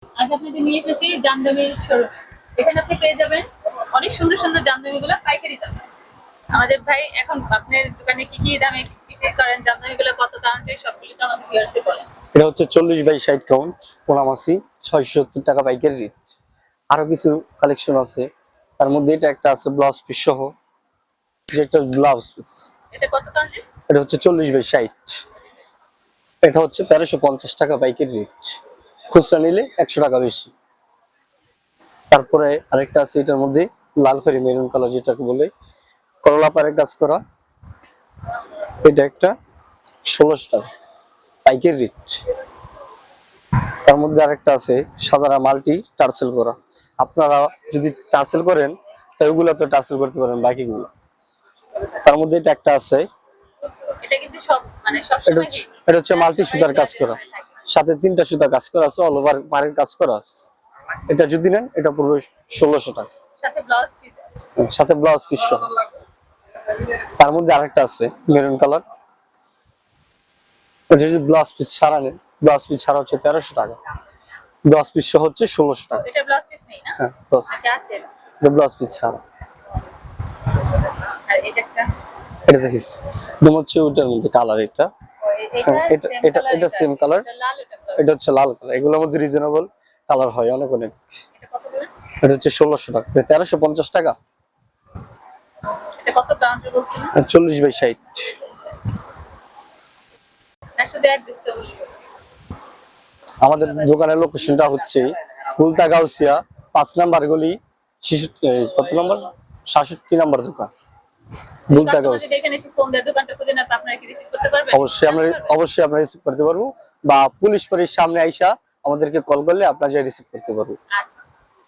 আজ আপনাদের নিয়ে এসেছি জামদানির শোরুমে। এখানে আপনি পেয়ে যাবেন অনেক সুন্দর সুন্দর জামদানিগুলো পাইকারি দামে। আমাদের ভাই এখন আপনার দোকানে কি কি দামে বিক্রি করেন, জামদানিগুলো কত দাম, সবগুলো তো আমাদের ভিউয়ার্সদের বলেন। এটা হচ্ছে 40/60 কাউন্ট পোনামাছি 670 টাকা পাইকারি রেট। আরো কিছু কালেকশন আছে, তার মধ্যে এটা একটা আছে ব্লাউজ পিস সহ, যেটা ব্লাউজ পিস। এটা কত কাউন্টের? এটা হচ্ছে 40/60। এটা হচ্ছে 1350 টাকা পাইকারি রেট, খুচরা নিলে 100 টাকা বেশি। তারপরে আরেকটা আছে এটার মধ্যে লাল খয়েরি মেরুন কালার, যেটাকে বলে করলা পাড়ের কাজ করা। এটা একটা 1600 টাকা পাইকারি রেট। তার মধ্যে আরেকটা আছে সাদারা মাল্টি টার্সেল করা। আপনারা যদি টার্সেল করেন তাই ওগুলো তো টার্সেল করতে পারেন বাকিগুলো। তার মধ্যে এটা একটা আছে, এটা কিন্তু সব মানে সব এটা সময় হচ্ছে এটা হচ্ছে মাল্টি সুতার কাজ করা, সাথে 3টা সুতা কাজ করা আছে, অল ওভার পাড়ের কাজ করা আছে। এটা যদি নেন এটা পড়বে 1600 টাকা, সাথে ব্লাউজ পিস। সাথে ব্লাউজ পিস সহ। তার মধ্যে আরেকটা আছে মেরুন কালার, এটা যদি ব্লাউজ পিস ছাড়া নেন, ব্লাউজ পিস ছাড়া হচ্ছে 1300 টাকা, ব্লাউজ পিস সহ হচ্ছে 1600 টাকা। এটা ব্লাউজ পিস নেই না? হ্যাঁ, ব্লাউজ পিস, আচ্ছা আছে। এটা ব্লাউজ পিস ছাড়া। আর এটা একটা এটা দেখিস একদম হচ্ছে ওইটার মধ্যে কালার। এটা এটা এটা এটা এটা সেম কালার, এটা লাল, এটা ব্লাউজ। এটা হচ্ছে লাল কালার। এগুলোর মধ্যে রিজনেবল কালার হয় অনেক অনেক। এটা কত করে? এটা হচ্ছে 1600 টাকা, 1350 টাকা। এটা কত কাউন্টের বলছেন? 40/60। তার সাথে অ্যাড্রেসটা বলি। আমাদের দোকানের লোকেশনটা হচ্ছে ফুলতা গাউসিয়া 5 নাম্বার গলি, কত নম্বর, 67 নাম্বার দোকান, বুলতা গাউস। যদি এখানে এসে ফোন দেয় দোকানটা খুঁজে না, তো আপনারা কি রিসিভ করতে পারবেন? অবশ্যই আমরা রিসিভ করতে পারবো, বা পুলিশ ফাঁড়ির সামনে আইসা আমাদেরকে কল করলে আপনারা রিসিভ করতে পারবো। আচ্ছা।